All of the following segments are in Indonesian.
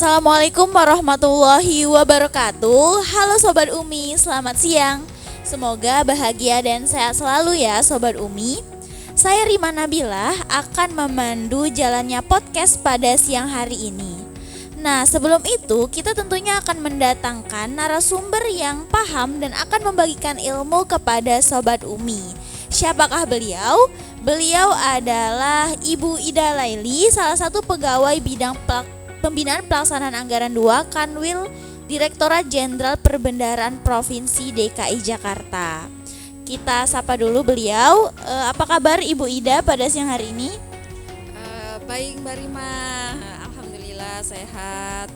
Assalamualaikum warahmatullahi wabarakatuh. Halo Sobat Umi, selamat siang. Semoga bahagia dan sehat selalu ya Sobat Umi. Saya Rima Nabilah akan memandu jalannya podcast pada siang hari ini. Nah, sebelum itu kita tentunya akan mendatangkan narasumber yang paham dan akan membagikan ilmu kepada Sobat Umi. Siapakah beliau? Beliau adalah Ibu Ida Laili, salah satu pegawai bidang Pembinaan Pelaksanaan Anggaran 2 Kanwil Direktorat Jenderal Perbendaharaan Provinsi DKI Jakarta. Kita sapa dulu beliau. Apa kabar Ibu Ida pada siang hari ini? Baik Mbak Rima, alhamdulillah sehat.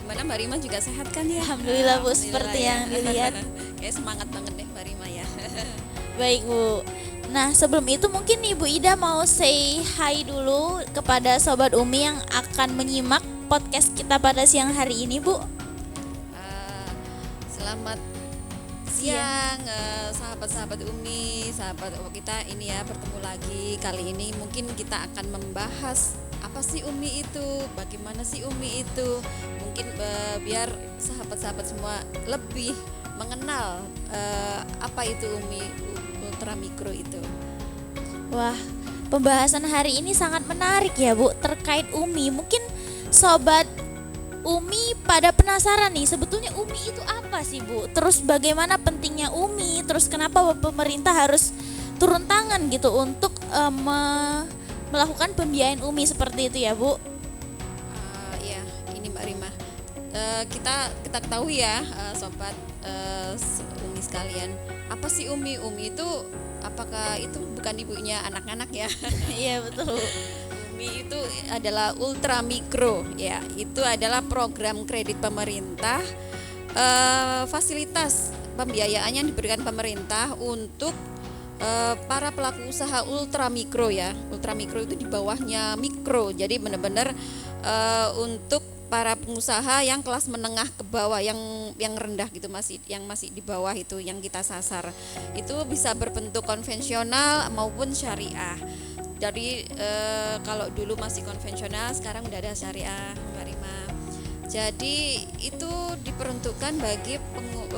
Gimana Mbak Rima, juga sehat kan ya? Alhamdulillah Bu, seperti ya. yang dilihat. Kayak semangat banget deh Mbak Rima ya. Baik Bu. Nah, sebelum itu mungkin Ibu Ida mau say hi dulu kepada Sobat Umi yang akan menyimak podcast kita pada siang hari ini, Bu. Selamat siang sahabat-sahabat Umi, sahabat kita ini ya, bertemu lagi. Kali ini mungkin kita akan membahas apa sih Umi itu, bagaimana sih Umi itu. Mungkin biar sahabat-sahabat semua lebih mengenal apa itu Umi ultramikro itu. Wah, pembahasan hari ini sangat menarik ya Bu, terkait Umi. Mungkin Sobat Umi pada penasaran nih, sebetulnya Umi itu apa sih Bu? Terus bagaimana pentingnya Umi? Terus kenapa pemerintah harus turun tangan gitu untuk melakukan pembiayaan Umi seperti itu ya Bu? Ya, ini Mbak Rima. Kita ketahui ya, sobat Umi sekalian. Apa sih Umi? Umi itu apakah itu bukan ibunya anak-anak ya? Iya betul. Umi itu adalah ultramikro ya. Itu adalah program kredit pemerintah, fasilitas pembiayaan yang diberikan pemerintah untuk para pelaku usaha ultramikro ya. Ultramikro itu di bawahnya mikro. Jadi benar-benar untuk para pengusaha yang kelas menengah ke bawah, yang rendah gitu, masih di bawah itu yang kita sasar. Itu bisa berbentuk konvensional maupun syariah. Jadi kalau dulu masih konvensional, sekarang udah ada syariah, Mbak Rima. Jadi itu diperuntukkan bagi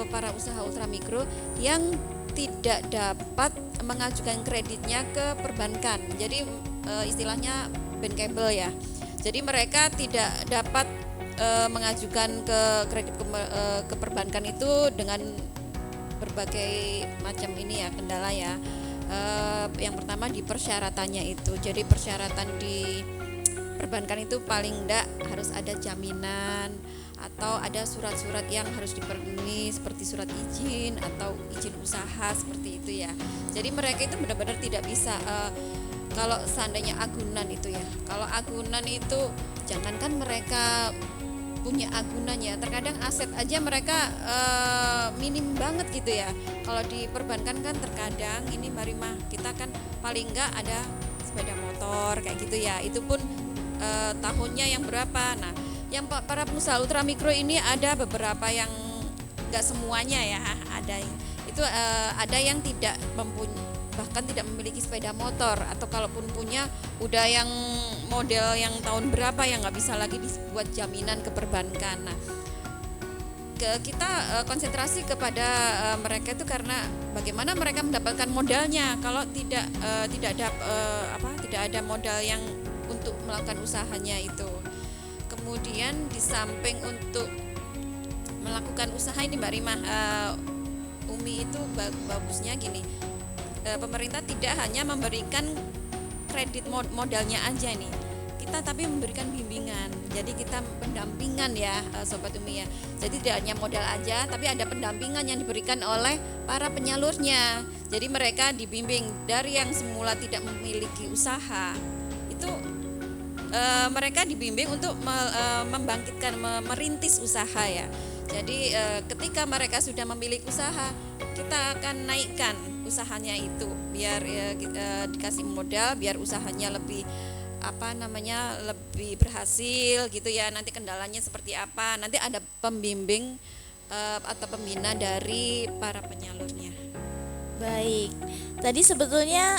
para usaha ultramikro yang tidak dapat mengajukan kreditnya ke perbankan. Jadi istilahnya bankable ya. Jadi mereka tidak dapat mengajukan ke kredit ke perbankan itu dengan berbagai macam ini ya, kendala ya. Yang pertama di persyaratannya itu. Jadi persyaratan di perbankan itu paling enggak harus ada jaminan atau ada surat-surat yang harus dipenuhi seperti surat izin atau izin usaha seperti itu ya. Jadi mereka itu benar-benar tidak bisa kalau seandainya agunan itu ya. Kalau agunan itu jangankan mereka punya agunan ya, terkadang aset aja mereka minim banget gitu ya. Kalau di perbankan kan terkadang ini Mbak Rima, kita kan paling enggak ada sepeda motor kayak gitu ya. Itu pun tahunnya yang berapa. Nah, yang para pengusaha ultramikro ini ada beberapa yang enggak semuanya ya, ada yang tidak mempunyai, bahkan tidak memiliki sepeda motor, atau kalaupun punya udah yang model yang tahun berapa yang nggak bisa lagi dibuat jaminan ke perbankan. Nah, kita konsentrasi kepada mereka itu karena bagaimana mereka mendapatkan modalnya kalau tidak ada modal yang untuk melakukan usahanya itu. Kemudian di samping untuk melakukan usaha ini Mbak Rima, Umi itu bagusnya gini. Pemerintah tidak hanya memberikan kredit modalnya aja nih, kita tapi memberikan bimbingan. Jadi kita pendampingan ya Sobat Umi ya. Jadi tidak hanya modal aja, tapi ada pendampingan yang diberikan oleh para penyalurnya. Jadi mereka dibimbing dari yang semula tidak memiliki usaha itu, mereka dibimbing untuk membangkitkan, merintis usaha ya. Jadi ketika mereka sudah memiliki usaha, kita akan naikkan usahanya itu biar dikasih modal biar usahanya lebih lebih berhasil gitu ya. Nanti kendalanya seperti apa, nanti ada pembimbing atau pembina dari para penyalurnya. Baik. Tadi sebetulnya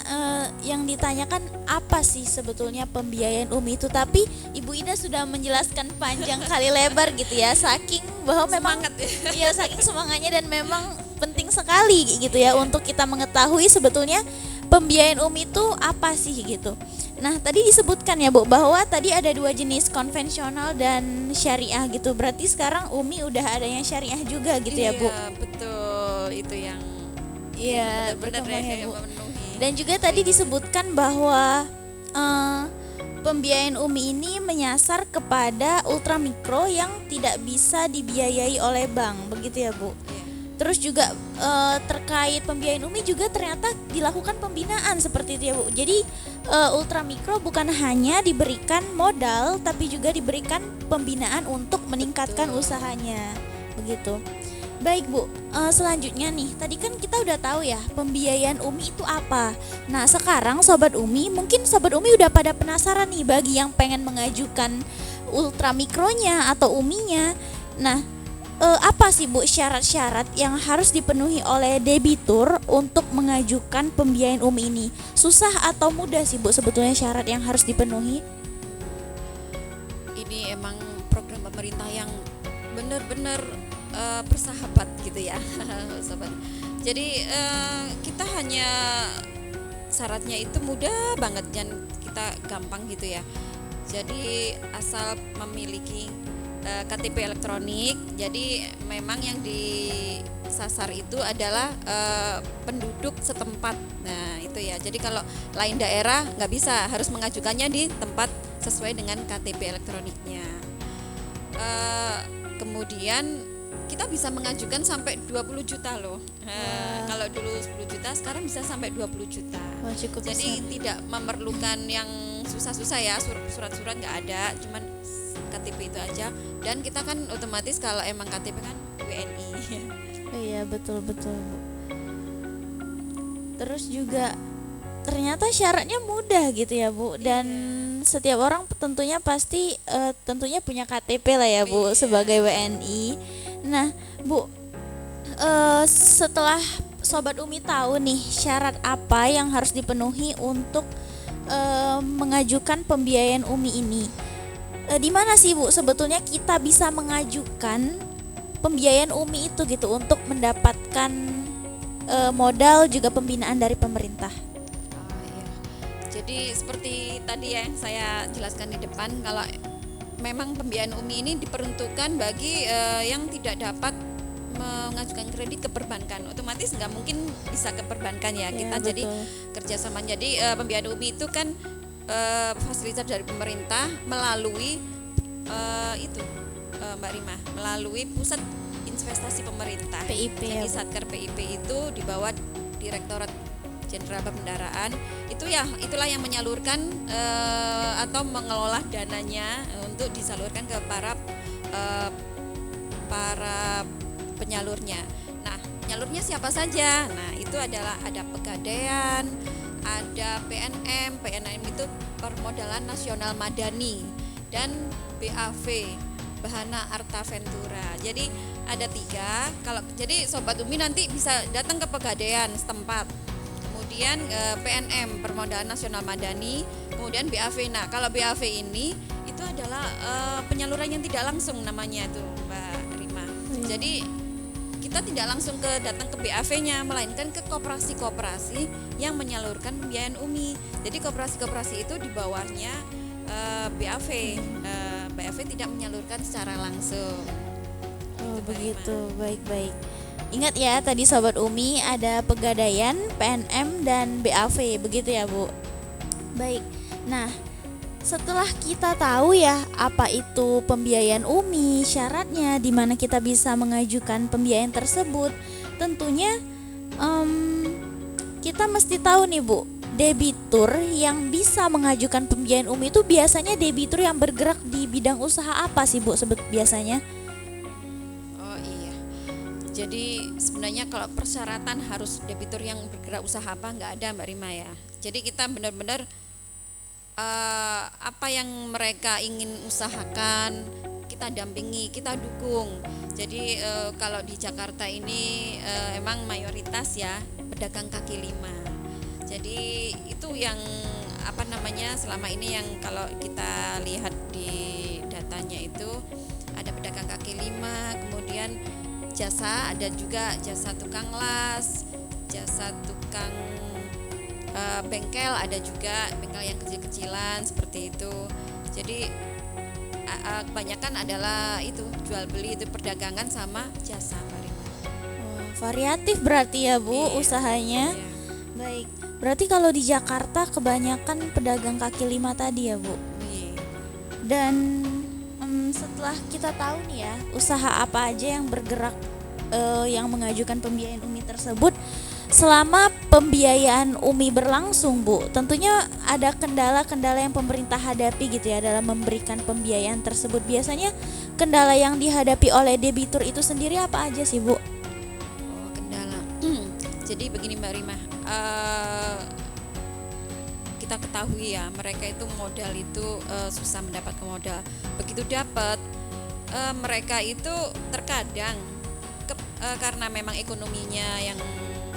yang ditanyakan apa sih sebetulnya pembiayaan UMI itu, tapi Ibu Ida sudah menjelaskan panjang kali lebar gitu ya, saking bahwa memang Semangat ya. iya saking semangatnya, dan memang penting sekali gitu ya untuk kita mengetahui sebetulnya pembiayaan UMI itu apa sih gitu. Nah, tadi disebutkan ya Bu bahwa tadi ada dua jenis, konvensional dan syariah gitu. Berarti sekarang UMI udah ada yang syariah juga gitu ya Bu. Iya, betul. Itu yang Iya, benar-benar berkembang ya yang Bu. memenuhi. Dan juga tadi disebutkan bahwa pembiayaan UMI ini menyasar kepada ultramikro yang tidak bisa dibiayai oleh bank, begitu ya Bu. Iya. Terus juga terkait pembiayaan UMI juga ternyata dilakukan pembinaan seperti itu ya Bu. Jadi ultramikro bukan hanya diberikan modal, tapi juga diberikan pembinaan untuk meningkatkan Betul. usahanya, begitu. Baik Bu, selanjutnya nih, tadi kan kita udah tahu ya pembiayaan UMI itu apa. Nah sekarang Sobat UMI, mungkin Sobat UMI udah pada penasaran nih bagi yang pengen mengajukan ultramikronya atau UMI-nya. Nah apa sih Bu syarat-syarat yang harus dipenuhi oleh debitur untuk mengajukan pembiayaan UMI ini? Susah atau mudah sih Bu sebetulnya syarat yang harus dipenuhi? Ini emang program pemerintah yang benar-benar bersahabat gitu ya. Sahabat. Jadi kita hanya syaratnya itu mudah banget dan kita gampang gitu ya. Jadi asal memiliki KTP elektronik. Jadi memang yang disasar itu adalah penduduk setempat. Nah itu ya. Jadi kalau lain daerah nggak bisa, harus mengajukannya di tempat sesuai dengan KTP elektroniknya. Kemudian kita bisa mengajukan sampai 20 juta loh. Kalau dulu 10 juta, sekarang bisa sampai 20 juta. Wah, cukup Jadi besar. tidak memerlukan yang susah-susah ya, surat-surat nggak ada, cuman KTP itu aja. Dan kita kan otomatis kalau emang KTP kan WNI. Iya betul Bu. Terus juga ternyata syaratnya mudah gitu ya Bu, dan setiap orang tentunya pasti tentunya punya KTP lah ya Bu Iya. sebagai WNI. Nah Bu, setelah Sobat UMI tahu nih syarat apa yang harus dipenuhi untuk mengajukan pembiayaan UMI ini, di mana sih Bu sebetulnya kita bisa mengajukan pembiayaan UMI itu gitu untuk mendapatkan modal juga pembinaan dari pemerintah? Iya. Jadi seperti tadi ya yang saya jelaskan di depan, kalau memang pembiayaan UMI ini diperuntukkan bagi yang tidak dapat mengajukan kredit ke perbankan, otomatis nggak mungkin bisa ke perbankan ya, kita jadi betul. kerjasama. Jadi pembiayaan UMI itu kan fasilitas dari pemerintah melalui Mbak Rima, melalui pusat investasi pemerintah. PIP ya Jadi Bu. Satker PIP itu di bawah Direktorat Jenderal Pembendaraan, itu ya itulah yang menyalurkan atau mengelola dananya untuk disalurkan ke para penyalurnya. Nah, penyalurnya siapa saja? Nah, itu adalah ada Pegadaian, ada PNM. PNM itu Permodalan Nasional Madani, dan BAV, Bahana Arta Ventura. Jadi ada 3. Kalau jadi Sobat UMI nanti bisa datang ke Pegadaian setempat. Kemudian PNM, Permodalan Nasional Madani, kemudian BAV. Nah, kalau BAV ini itu adalah penyaluran yang tidak langsung namanya itu, Mbak Rima. Jadi kita tidak langsung datang ke BAV-nya, melainkan ke koperasi-koperasi yang menyalurkan pembiayaan UMI. Jadi koperasi-koperasi itu di bawahnya BAV. BAV tidak menyalurkan secara langsung. Oh Itu, Mbak begitu, Rima. baik-baik. Ingat ya tadi Sobat UMI ada Pegadaian, PNM, dan BAV, begitu ya Bu. Baik, nah setelah kita tahu ya apa itu pembiayaan UMI, syaratnya, di mana kita bisa mengajukan pembiayaan tersebut, tentunya kita mesti tahu nih Bu, debitur yang bisa mengajukan pembiayaan UMI itu biasanya debitur yang bergerak di bidang usaha apa sih Bu biasanya? Oh iya. Jadi sebenarnya kalau persyaratan harus debitur yang bergerak usaha apa nggak ada, Mbak Rima ya. Jadi kita benar-benar apa yang mereka ingin usahakan kita dampingi, kita dukung. Jadi kalau di Jakarta ini emang mayoritas ya pedagang kaki lima. Jadi itu yang selama ini yang kalau kita lihat di datanya itu ada pedagang kaki lima, kemudian jasa, ada juga jasa tukang las, jasa tukang bengkel, ada juga bengkel yang kecil-kecilan seperti itu. Jadi kebanyakan adalah itu jual beli, itu perdagangan sama jasa, Mbak Rima. Variatif berarti ya Bu, Iya, usahanya. iya. Baik. Berarti kalau di Jakarta kebanyakan pedagang kaki lima tadi ya Bu. Iya. Dan setelah kita tahu nih ya usaha apa aja yang bergerak yang mengajukan pembiayaan UMI tersebut, selama pembiayaan UMI berlangsung Bu, tentunya ada kendala-kendala yang pemerintah hadapi gitu ya dalam memberikan pembiayaan tersebut. Biasanya kendala yang dihadapi oleh debitur itu sendiri apa aja sih Bu? Oh, kendala. Jadi begini Mbak Rima, kita ketahui ya, mereka itu modal itu susah mendapatkan modal. Begitu dapat, mereka itu terkadang karena memang ekonominya yang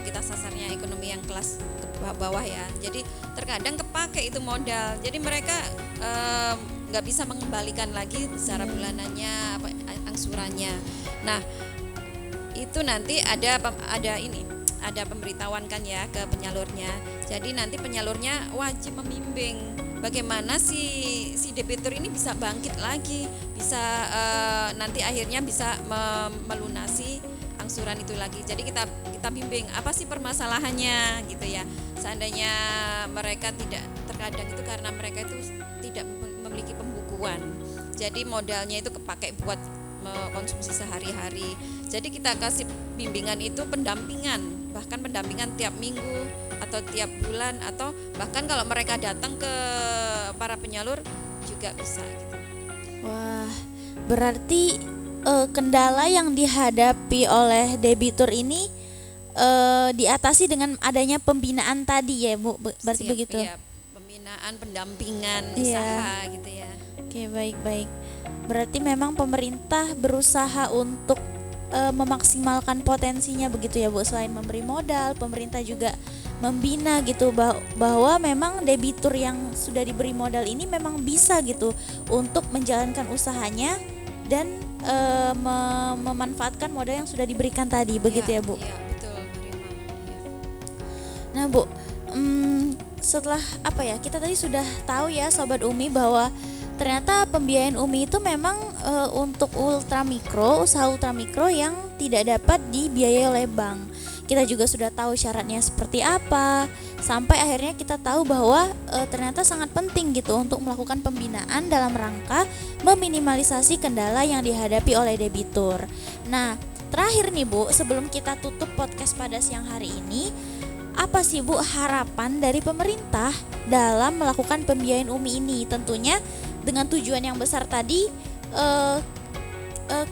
kita sasarnya ekonomi yang kelas ke bawah ya, jadi terkadang kepake itu modal. Jadi mereka nggak bisa mengembalikan lagi secara bulanannya, angsurannya. Nah, itu nanti ada pemberitahuan kan ya ke penyalurnya. Jadi nanti penyalurnya wajib membimbing bagaimana si debitur ini bisa bangkit lagi, bisa nanti akhirnya bisa melunasi angsuran itu lagi. Jadi kita bimbing apa sih permasalahannya gitu ya. Seandainya mereka tidak, terkadang itu karena mereka itu tidak memiliki pembukuan. Jadi modalnya itu kepakai buat konsumsi sehari-hari. Jadi kita kasih bimbingan itu pendampingan, bahkan pendampingan tiap minggu atau tiap bulan, atau bahkan kalau mereka datang ke para penyalur juga bisa gitu. Wah, berarti kendala yang dihadapi oleh debitur ini diatasi dengan adanya pembinaan tadi ya Bu, berarti begitu? Iya, pembinaan, pendampingan, Iya. usaha gitu ya. Oke, baik. Berarti memang pemerintah berusaha untuk memaksimalkan potensinya begitu ya Bu. Selain memberi modal, pemerintah juga membina gitu bahwa memang debitur yang sudah diberi modal ini memang bisa gitu untuk menjalankan usahanya dan memanfaatkan modal yang sudah diberikan tadi, begitu ya Bu? Iya, betul, Marima. Nah Bu, setelah kita tadi sudah tahu ya Sobat Umi bahwa ternyata pembiayaan UMI itu memang untuk usaha ultramikro yang tidak dapat dibiayai oleh bank. Kita juga sudah tahu syaratnya seperti apa, sampai akhirnya kita tahu bahwa ternyata sangat penting gitu untuk melakukan pembinaan dalam rangka meminimalisasi kendala yang dihadapi oleh debitur. Nah, terakhir nih Bu, sebelum kita tutup podcast pada siang hari ini, apa sih Bu harapan dari pemerintah dalam melakukan pembiayaan UMI ini? Tentunya dengan tujuan yang besar tadi,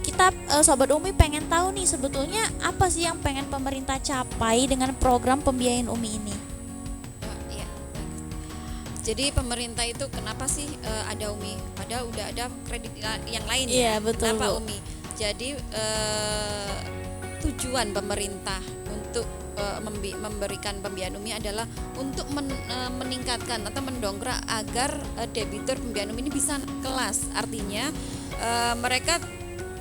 kita Sobat Umi pengen tahu nih sebetulnya apa sih yang pengen pemerintah capai dengan program pembiayaan UMI ini? Iya. Jadi pemerintah itu kenapa sih ada UMI? Padahal udah ada kredit yang lain Iya, ya. betul, Kenapa Bu. UMI? Jadi tujuan pemerintah untuk memberikan pembiayaan UMI adalah untuk meningkatkan atau mendongkrak agar debitur pembiayaan UMI ini bisa kelas. Artinya mereka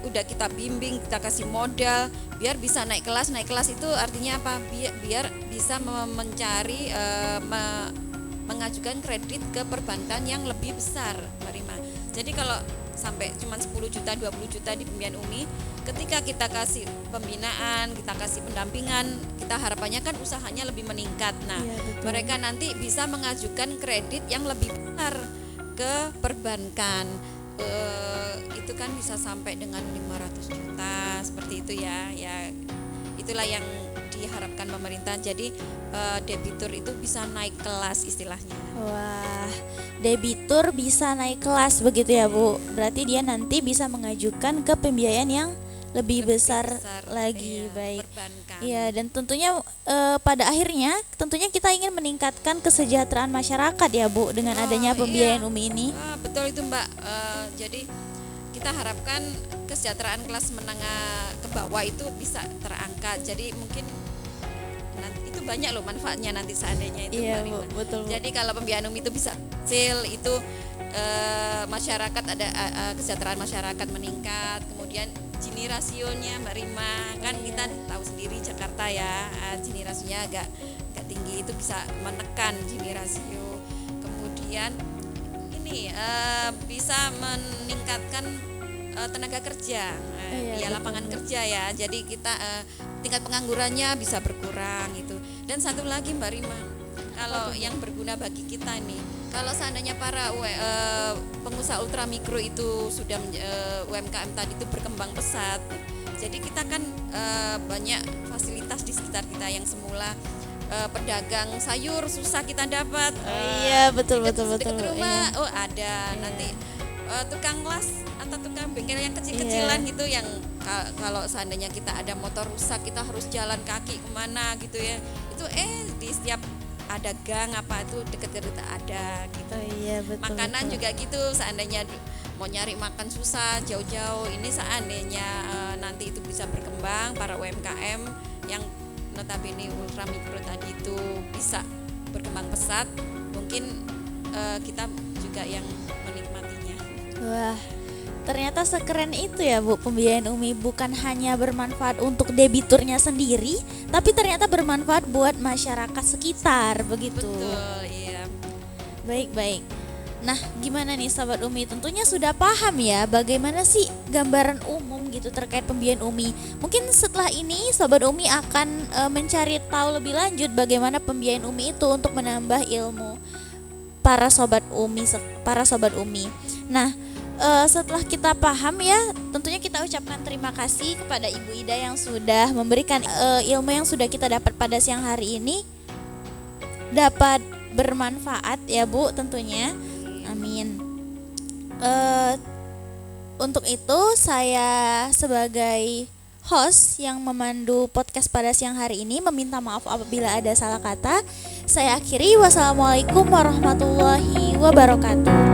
udah kita bimbing, kita kasih modal biar bisa naik kelas. Naik kelas itu artinya apa? Biar bisa mencari mengajukan kredit ke perbankan yang lebih besar, Mbak Rima. Jadi kalau sampai cuma 10 juta, 20 juta di pembiayaan UMI, ketika kita kasih pembinaan, kita kasih pendampingan, kita harapannya kan usahanya lebih meningkat. Nah, Iya, betul. mereka nanti bisa mengajukan kredit yang lebih besar ke perbankan. Itu kan bisa sampai dengan 500 juta seperti itu ya. Itulah yang diharapkan pemerintah. Jadi debitur itu bisa naik kelas istilahnya. Wah, debitur bisa naik kelas begitu ya Bu. Berarti dia nanti bisa mengajukan ke pembiayaan yang lebih besar lagi. Iya, Baik. perbankan. Iya, dan tentunya pada akhirnya tentunya kita ingin meningkatkan kesejahteraan masyarakat ya Bu dengan adanya pembiayaan Iya. UMI ini. Betul itu Mbak. Jadi kita harapkan kesejahteraan kelas menengah ke bawah itu bisa terangkat. Jadi mungkin nanti itu banyak loh manfaatnya nanti seandainya itu Iya Mbak Bu, Rima. betul Bu. Jadi kalau pembiayaan UMI itu bisa kecil itu masyarakat ada kesejahteraan masyarakat meningkat, kemudian Gini rasionya Mbak Rima kan kita tahu sendiri Jakarta ya, Gini rasionya agak tinggi, itu bisa menekan Gini rasio. Kemudian ini bisa meningkatkan tenaga kerja, Iya, lapangan betul. kerja ya. Jadi kita tingkat penganggurannya bisa berkurang itu. Dan satu lagi Mbak Rima, kalau yang berguna bagi kita nih, kalau seandainya para pengusaha ultramikro itu sudah UMKM tadi itu berkembang pesat, jadi kita kan banyak fasilitas di sekitar kita yang semula pedagang sayur susah kita dapat. Iya, betul Dekat betul. rumah, Iya. oh ada. Iya. Nanti tukang las atau tukang bengkel yang kecil-kecilan Iya. gitu yang kalau seandainya kita ada motor rusak kita harus jalan kaki kemana gitu ya, itu di setiap ada gang apa itu deket-deket ada gitu. Oh iya, betul. Makanan betul. juga gitu, seandainya mau nyari makan susah jauh-jauh, ini seandainya nanti itu bisa berkembang, para UMKM yang notabene ultramikro tadi itu bisa berkembang pesat, mungkin kita juga yang menikmatinya. Wah, ternyata sekeren itu ya Bu, pembiayaan UMI bukan hanya bermanfaat untuk debiturnya sendiri, tapi ternyata bermanfaat buat masyarakat sekitar, begitu. Betul, iya. Baik. Nah, gimana nih Sobat UMI? Tentunya sudah paham ya bagaimana sih gambaran umum gitu terkait pembiayaan UMI. Mungkin setelah ini Sobat UMI akan mencari tahu lebih lanjut bagaimana pembiayaan UMI itu untuk menambah ilmu para Sobat UMI. Nah, setelah kita paham ya, tentunya kita ucapkan terima kasih kepada Ibu Ida yang sudah memberikan ilmu yang sudah kita dapat pada siang hari ini dapat bermanfaat ya Bu tentunya. Amin. Untuk itu saya sebagai host yang memandu podcast pada siang hari ini meminta maaf apabila ada salah kata. Saya akhiri, wassalamualaikum warahmatullahi wabarakatuh.